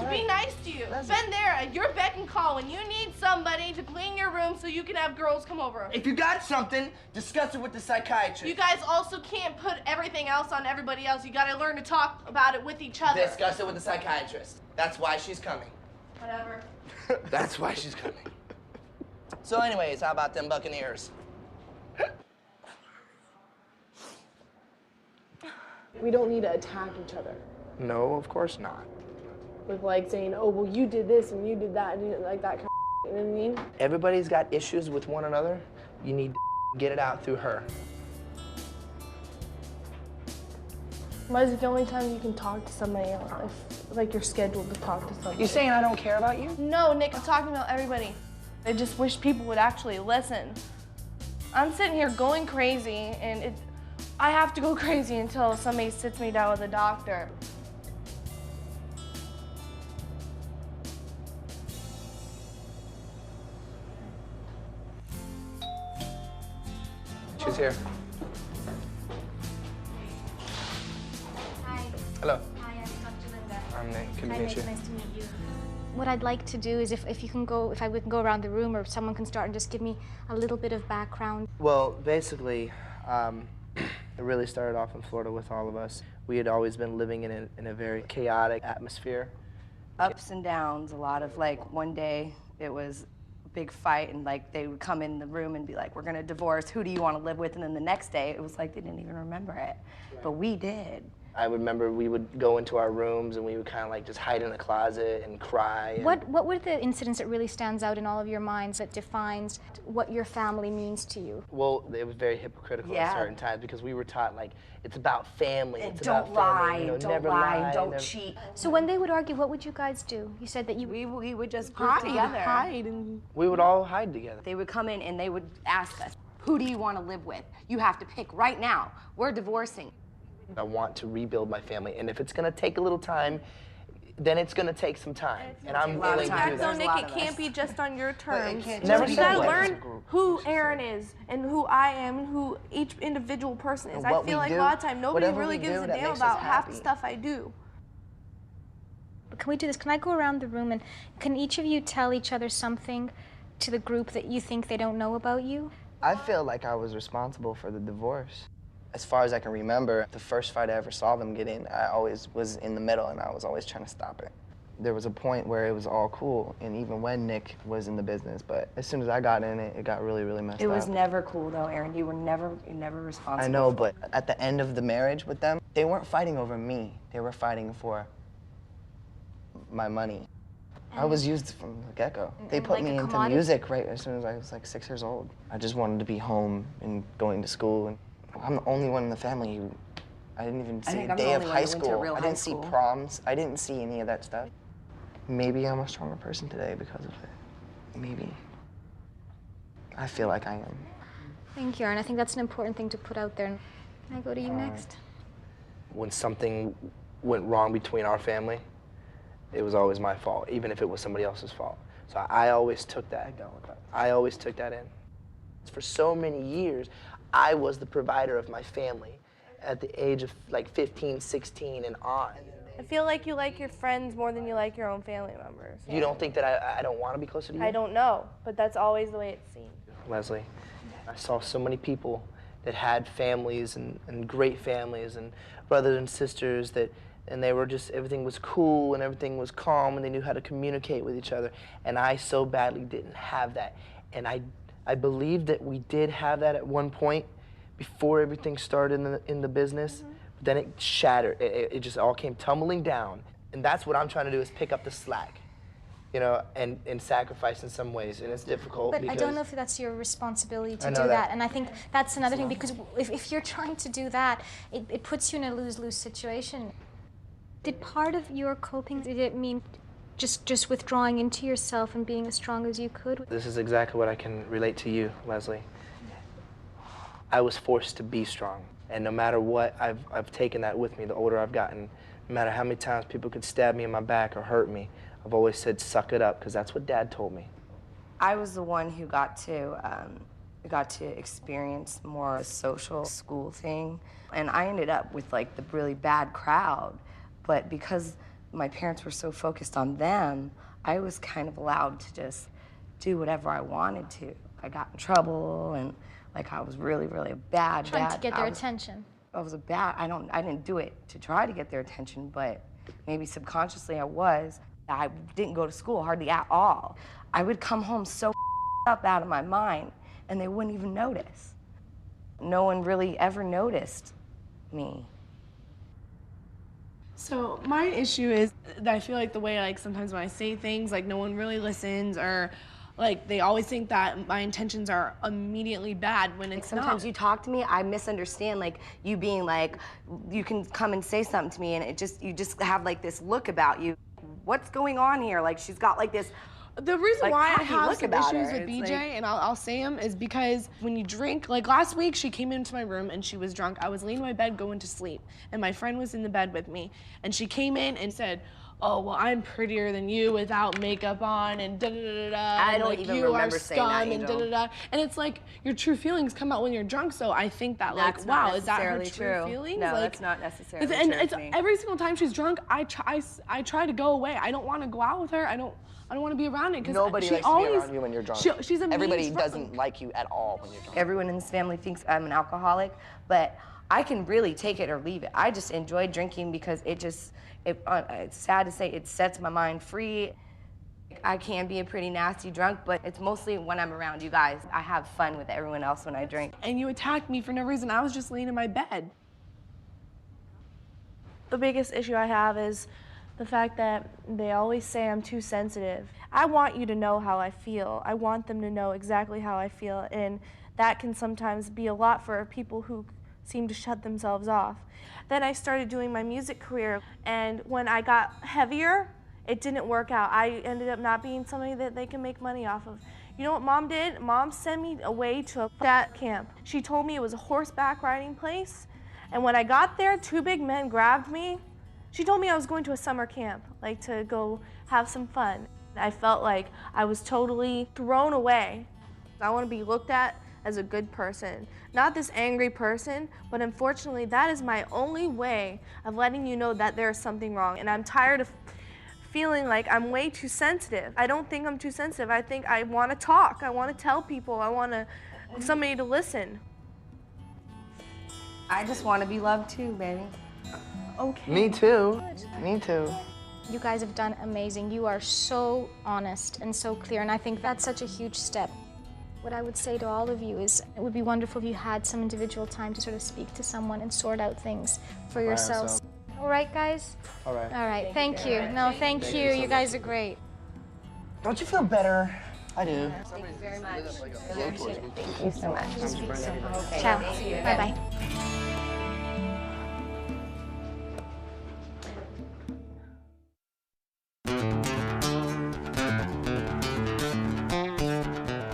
be nice to you. Been there at your beck and call when you need somebody to clean your room so you can have girls come over. If you got something, discuss it with the psychiatrist. You guys also can't put everything else on everybody else. You gotta learn to talk about it with each other. Discuss it with the psychiatrist. That's why she's coming. Whatever. That's why she's coming. So anyways, how about them Buccaneers? We don't need to attack each other. No, of course not. With like saying, oh, well, you did this and you did that, and like that kind of, you know what I mean? Everybody's got issues with one another. You need to get it out through her. Why is it the only time you can talk to somebody else if, like, you're scheduled to talk to somebody? You saying I don't care about you? No, Nick, I'm talking about everybody. I just wish people would actually listen. I'm sitting here going crazy, and I have to go crazy until somebody sits me down with a doctor. She's here. Hi. Hello. Hi, I'm Dr. Linda. I'm Nick. Good to Hi, meet Nick. you. Nice to meet you. What I'd like to do is if we can go around the room, or someone can start and just give me a little bit of background. Well, basically, it really started off in Florida with all of us. We had always been living in a very chaotic atmosphere. Ups and downs, a lot of like one day it was a big fight and like they would come in the room and be like, we're gonna divorce, who do you want to live with? And then the next day it was like they didn't even remember it, but we did. I remember we would go into our rooms and we would kind of like just hide in a closet and cry. And What were the incidents that really stands out in all of your minds that defines what your family means to you? Well, it was very hypocritical at certain times because we were taught like it's about family. And It's don't about lie, family. You know, don't never lie, don't never... cheat. So when they would argue, what would you guys do? You said that you... We would just group together. Hide and... We would all hide together. They would come in and they would ask us, who do you want to live with? You have to pick right now. We're divorcing. I want to rebuild my family, and if it's gonna take a little time, then it's gonna take some time, and I'm willing to do So that. Nick, it can't be just on your terms. Never You said gotta that. learn who Aaron is and who I am and who each individual person is. And I what feel we like a do, lot of time nobody whatever really we gives do a that damn makes us about half the happy. stuff I do. Can we do this? Can I go around the room and can each of you tell each other something to the group that you think they don't know about you? I feel like I was responsible for the divorce. As far as I can remember, the first fight I ever saw them get in, I always was in the middle and I was always trying to stop it. There was a point where it was all cool, and even when Nick was in the business, but as soon as I got in it, it got really, really messed up. It was never cool though, Aaron. You were never responsible. I know, but at the end of the marriage with them, they weren't fighting over me. They were fighting for my money. I was used from the get-go. They put like me a into commodity? music right as soon as I was like 6 years old. I just wanted to be home and going to school. And I'm the only one in the family who, I didn't even see think a I'm the day of only one high who went to school. real I high didn't see school. proms. I didn't see any of that stuff. Maybe I'm a stronger person today because of it. Maybe. I feel like I am. Thank you, Aaron. I think that's an important thing to put out there. Can I go to you next? When something went wrong between our family, it was always my fault, even if it was somebody else's fault. So I always took that. I always took that in. For so many years, I was the provider of my family at the age of like 15, 16 and on. I feel like you like your friends more than you like your own family members. You don't think that I don't want to be closer to you? I don't know, but that's always the way it seems. Leslie, I saw so many people that had families and great families and brothers and sisters and they were just, everything was cool and everything was calm and they knew how to communicate with each other. And I so badly didn't have that. And I believe that we did have that at one point before everything started in the business. But then it shattered. It just all came tumbling down. And that's what I'm trying to do, is pick up the slack, you know, and sacrifice in some ways. And it's difficult But because I don't know if that's your responsibility to I do know that. that. And I think that's another thing, because if you're trying to do that, it puts you in a lose-lose situation. Did part of your coping, did it mean just withdrawing into yourself and being as strong as you could? This is exactly what I can relate to you, Leslie. I was forced to be strong. And no matter what, I've taken that with me the older I've gotten. No matter how many times people could stab me in my back or hurt me, I've always said, suck it up, because that's what Dad told me. I was the one who got to experience more a social school thing, and I ended up with like the really bad crowd. But because my parents were so focused on them, I was kind of allowed to just do whatever I wanted to. I got in trouble, and like I was really, really a bad. Trying to get their attention. I was a bad. I didn't do it to try to get their attention, but maybe subconsciously I was. I didn't go to school hardly at all. I would come home so up out of my mind, and they wouldn't even notice. No one really ever noticed me. So my issue is that I feel like the way, like, sometimes when I say things, like, no one really listens, or like they always think that my intentions are immediately bad when it's Sometimes not. you talk to me, I misunderstand, like, you being like, you can come and say something to me, and you just have like this look about you. What's going on here? Like, she's got like this. The reason like, why I cocky have look some about issues her. with It's BJ, like- and I'll say them, is because when you drink, like last week, she came into my room and she was drunk. I was laying in my bed going to sleep, and my friend was in the bed with me, and she came in and said, "Oh, well, I'm prettier than you without makeup on," and da da da da. I don't like, even you remember are saying that, scum, and da Angel. da da. And it's like your true feelings come out when you're drunk. So I think that, That's like, not wow, is that her necessarily true true. feelings? No, like, that's not necessarily and true it's to me. every single time she's drunk, I try to go away. I don't want to go out with her. I don't want to be around it because Nobody she likes to be always, around you when you're drunk. She's a mean Everybody drunk. doesn't like you at all when you're drunk. Everyone in this family thinks I'm an alcoholic, but I can really take it or leave it. I just enjoy drinking because it's sad to say, it sets my mind free. I can be a pretty nasty drunk, but it's mostly when I'm around you guys. I have fun with everyone else when I drink. And you attacked me for no reason. I was just laying in my bed. The biggest issue I have is the fact that they always say I'm too sensitive. I want you to know how I feel. I want them to know exactly how I feel, and that can sometimes be a lot for people who seem to shut themselves off. Then I started doing my music career, and when I got heavier, it didn't work out. I ended up not being somebody that they can make money off of. You know what Mom did? Mom sent me away to that camp. She told me it was a horseback riding place, and when I got there, two big men grabbed me. She told me I was going to a summer camp, like to go have some fun. I felt like I was totally thrown away. I want to be looked at as a good person, not this angry person, but unfortunately that is my only way of letting you know that there's something wrong. And I'm tired of feeling like I'm way too sensitive. I don't think I'm too sensitive. I think I want to talk. I want to tell people. I want somebody to listen. I just want to be loved too, baby. Okay. Me too. Me too. You guys have done amazing. You are so honest and so clear, and I think that's such a huge step. What I would say to all of you is it would be wonderful if you had some individual time to sort of speak to someone and sort out things for yourselves. All right, guys? All right. All right, thank you. No, thank you. You guys are great. Don't you feel better? I do. Thank you very much. Really appreciate it. Thank you so much. Okay. Ciao. See you. Bye-bye.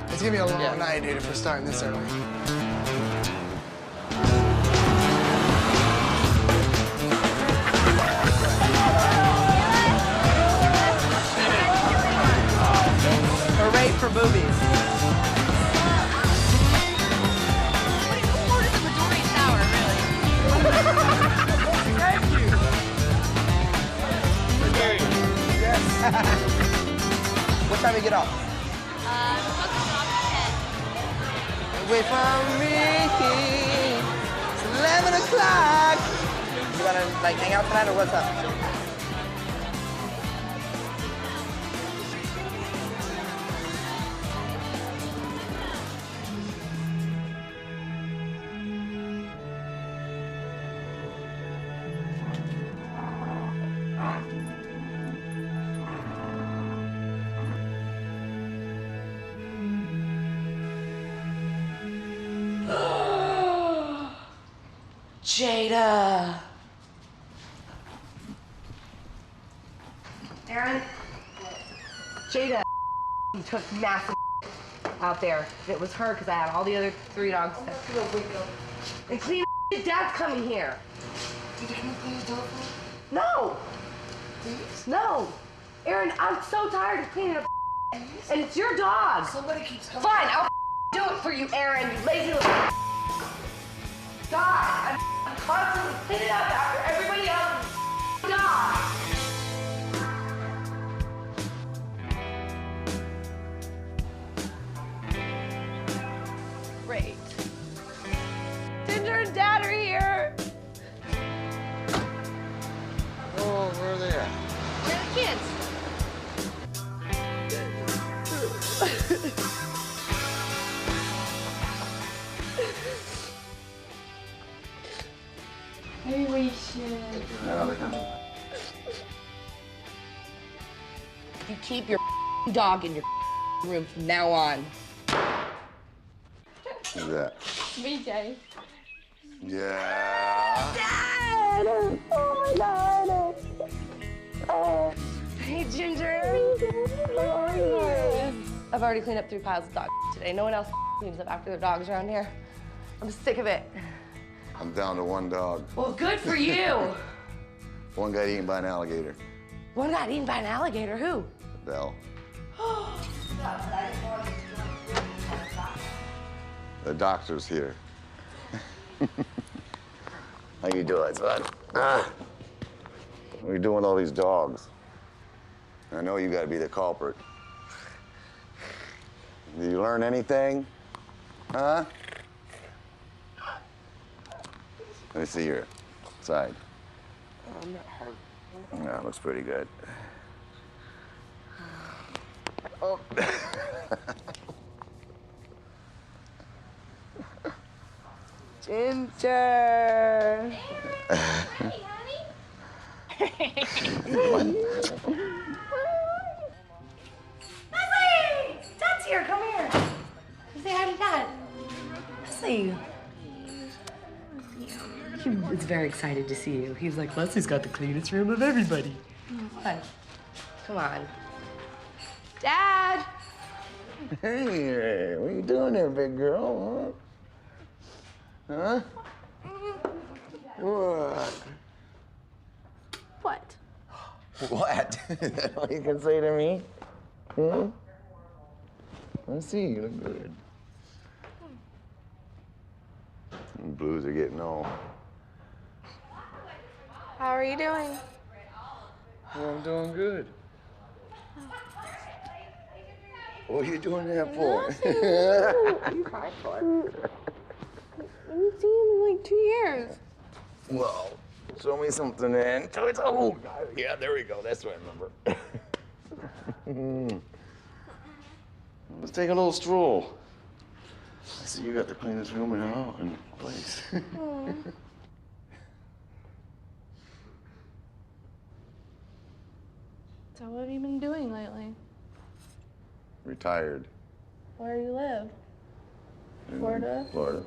It's gonna be a long night, dude, if we're starting this early. Hooray for boobies. What time do you get off? Wait for me. It's 11 o'clock. You wanna like hang out tonight or what's up? Jada. Aaron, Jada took massive out there. It was her because I had all the other 3 dogs. And clean Dad's coming here. Did you come and clean the door for me? No, Please? no. Aaron, I'm so tired of cleaning up and it's your dog. Somebody keeps coming. Fine, I'll do it for you, Aaron, you lazy little God, I'm constantly cleaning up after everybody else's dog. Maybe we should. You keep your dog in your room from now on. Who's that? BJ. Yeah. Dad! Oh my God! Oh. Hey, Ginger. How are you? I've already cleaned up 3 piles of dog today. No one else cleans up after their dogs around here. I'm sick of it. I'm down to 1 dog. Well, good for you. 1 got eaten by an alligator. One got eaten by an alligator. Who? Belle. The doctor's here. How you doing, son? What are you doing with all these dogs? I know you gotta be the culprit. Did you learn anything? Huh? Let me see your side. I'm not hurt. No, it looks pretty good. Oh. Ginger. Hey, honey. Leslie! Dad's here. Come here. Say hi to Dad. Leslie. He was very excited to see you. He's like, Leslie's got the cleanest room of everybody. Come on. Come on. Dad! Hey, what you doing there, big girl? Huh? What? What? What? Is that all you can say to me? Hmm? Let's see, you look good. The blues are getting old. How are you doing? Well, I'm doing good. What are you doing that for? You cried for it. I haven't seen him in like 2 years. Well, show me something then. Oh, yeah, there we go. That's what I remember. Let's take a little stroll. I see you got the cleanest room in the place. So what have you been doing lately? Retired. Where do you live? In Florida? Florida.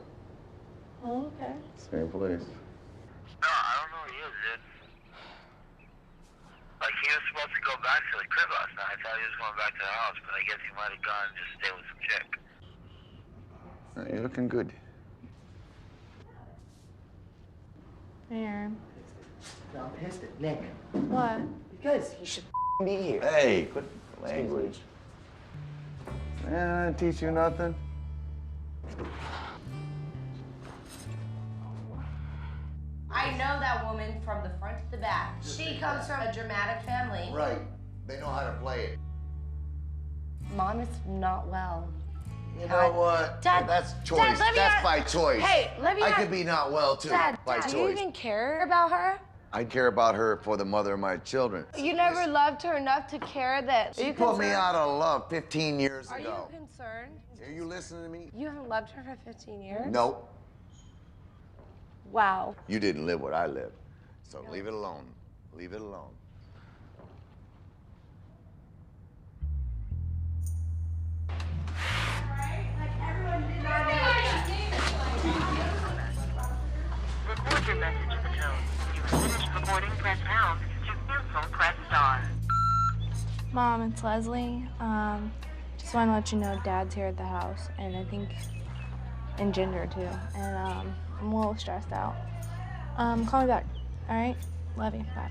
Oh, okay. Same place. No, I don't know who he is, dude. Like, he was supposed to go back to the crib last night. I thought he was going back to the house, but I guess he might have gone and just stay with some chick. You're looking good. Here. I'm pissed at Nick. What? Because he should be here. Hey, quit language. Man, I didn't teach you nothing. I know that woman from the front to the back. She comes from a dramatic family. Right. They know how to play it. Mom is not well. You know what? Dad, That's choice. Dad, let me That's ask- by choice. Hey, let me I ask- could be not well too. Dad, by do choice. you even care about her? I care about her for the mother of my children. You never loved her enough to care that. She put me out of love 15 years Are ago. you concerned? Are you listening to me? You haven't loved her for 15 years? Nope. Wow. You didn't live what I lived. So leave it alone. Leave it alone. Record your message at the tone. When you have finished recording, press pound. To cancel, press star. Mom, it's Leslie. Just want to let you know Dad's here at the house, and I think, and Ginger too. And I'm a little stressed out. Call me back. All right? Love you. Bye.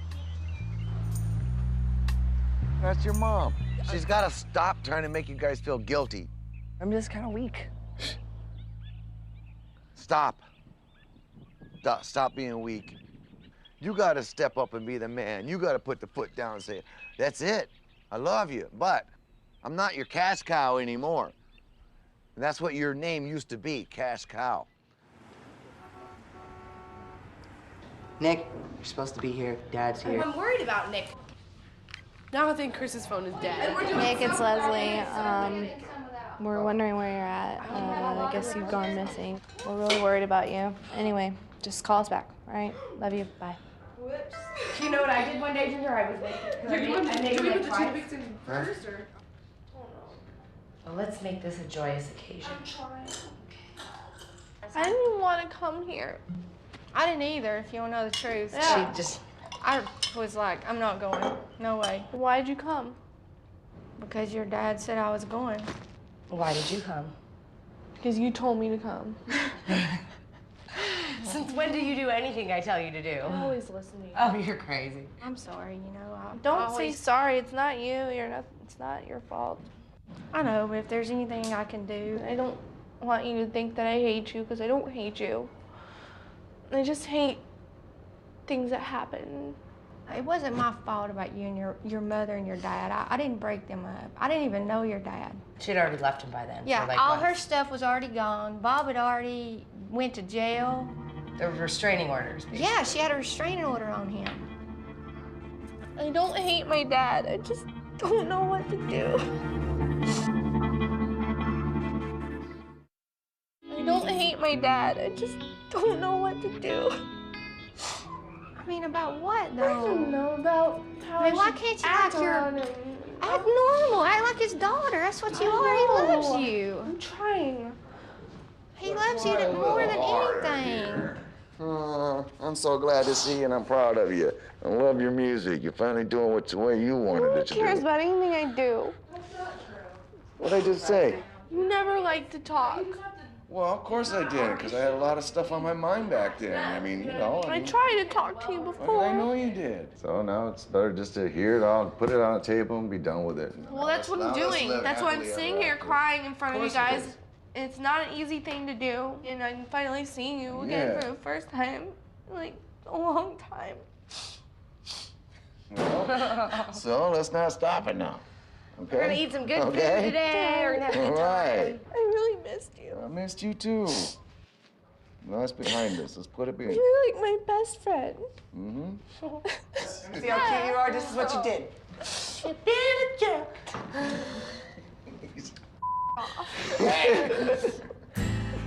That's your mom. She's got to stop trying to make you guys feel guilty. I'm just kind of weak. Stop. Stop being weak. You got to step up and be the man. You got to put the foot down and say, that's it. I love you, but I'm not your cash cow anymore. And that's what your name used to be, cash cow. Nick, you're supposed to be here. Dad's here. I'm worried about Nick. Now I think Chris's phone is dead. Nick, it's Leslie. We're wondering where you're at. I guess you've gone missing. We're really worried about you. Anyway, just call us back, all right? Love you. Bye. Whoops. You know what I did one day, Ginger? I was like, First, or? Well, let's make this a joyous occasion. I didn't even want to come here. I didn't either, if you want to know the truth. Yeah. I was like, I'm not going. No way. Why'd you come? Because your dad said I was going. Why did you come? Because you told me to come. Since when do you do anything I tell you to do? I'm always listening. Oh, you're crazy. I'm sorry, you know. Don't say sorry. It's not you. It's not your fault. I know, but if there's anything I can do. I don't want you to think that I hate you, because I don't hate you. I just hate things that happen. It wasn't my fault about you and your mother and your dad. I didn't break them up. I didn't even know your dad. She'd already left him by then. Yeah, for like all months. her stuff was already gone. Bob had already went to jail. There were restraining orders. Basically. Yeah, she had a restraining order on him. I don't hate my dad. I just don't know what to do. I don't hate my dad. I just don't know what to do. I mean, about what, though? I don't know about how I mean, why should can't you act act your... around him. Act normal. Act like his daughter. That's what you are. He loves you. I'm trying. He loves you more than anything. I'm so glad to see you, and I'm proud of you. I love your music. You're finally doing what the way you wanted it to do. Who cares about anything I do? What'd I just say? You never like to talk. Well, of course I did, because I had a lot of stuff on my mind back then. I mean, you know. I tried to talk to you before. I know you did. So now it's better just to hear it all, put it on the table, and be done with it. Well, that's what I'm doing. That's why I'm sitting here crying in front of you guys. It's not an easy thing to do, and I'm finally seeing you again for the first time in like a long time. Well, so let's not stop it now. Okay? We're gonna eat some good food today. We're gonna have a good time. I really missed you. I missed you too. No, that's behind us. Let's put it behind. You're like my best friend. See how cute you are? This is what you did. You did a jerk.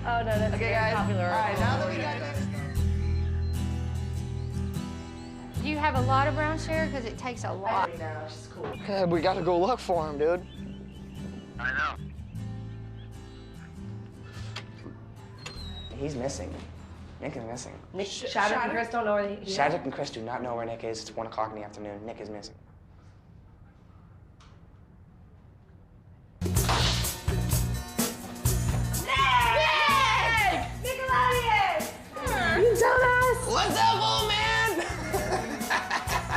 Oh no, that's Okay, guys. popular. All right, now that we got this. Do you have a lot of brown sugar? Because it takes a lot. She's cool. Yeah, we gotta go look for him, dude. I know. He's missing. Nick is missing. Nick, Shadrick and Chris don't know where they... Shadrick and Chris do not know where Nick is. It's 1 o'clock in the afternoon. Nick is missing. What's up, old man?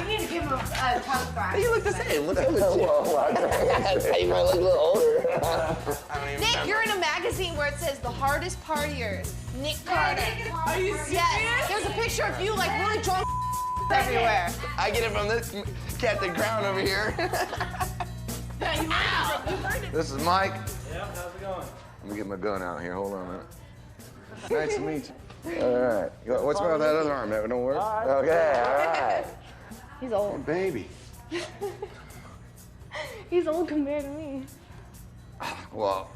You need to give him a tongue crack. You look the same. Look at this. You might look a little older. Nick, you're in a magazine where it says the hardest partiers. Nick Carter. Are you serious? Yes. There's a picture of you like really drunk everywhere. I get it from this Captain Crown over here. This is Mike. Yeah, how's it going? Let me get my gun out here. Hold on a minute. Nice to meet you. All right. What's wrong with that other arm? That don't work? Okay, all right. He's old. Oh, baby. He's old compared to me. Well,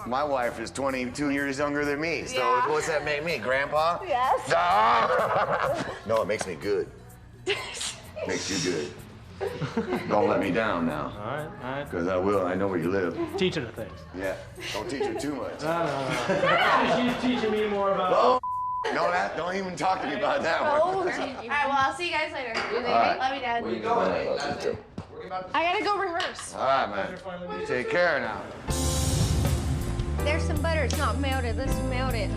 my wife is 22 years younger than me, so what's that make me, Grandpa? Yes. Ah! No, it makes me good. Makes you good. Don't let me down now. All right. Because I will. I know where you live. Teach her the things. Yeah. Don't teach her too much. No. She's teaching me more about... Oh, no, don't even talk to me about that one. All right, well, I'll see you guys later. right. Love you, Dad. Where you going? I gotta go rehearse. All right, man. You take care now. There's some butter. It's not melted. Let's melt it. Do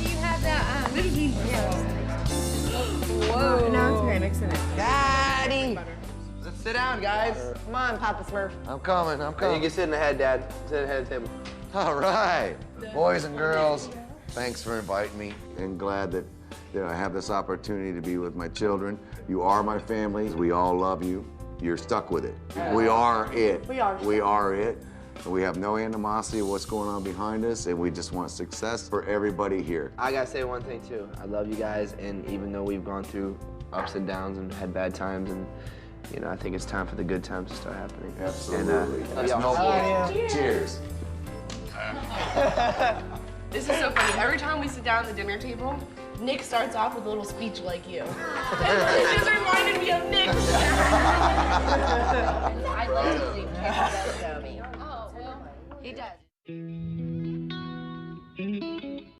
you have that? Whoa. Now it's okay. Mixing it. Daddy! Let's sit down, guys. Come on, Papa Smurf. I'm coming. You can sit in the head, Dad. Sit in the head of the table. All right. Boys and girls, thanks for inviting me. And glad that I have this opportunity to be with my children. You are my family. We all love you. You're stuck with it. We are it. We are. We are it. We have no animosity of what's going on behind us, and we just want success for everybody here. I gotta say one thing too. I love you guys, and even though we've gone through ups and downs and had bad times, and you know, I think it's time for the good times to start happening. Absolutely. And, That's noble. Cheers. This is so funny. Every time we sit down at the dinner table, Nick starts off with a little speech like you. It just reminded me of Nick. I love to believe Kevin does know me. Oh, well, he does.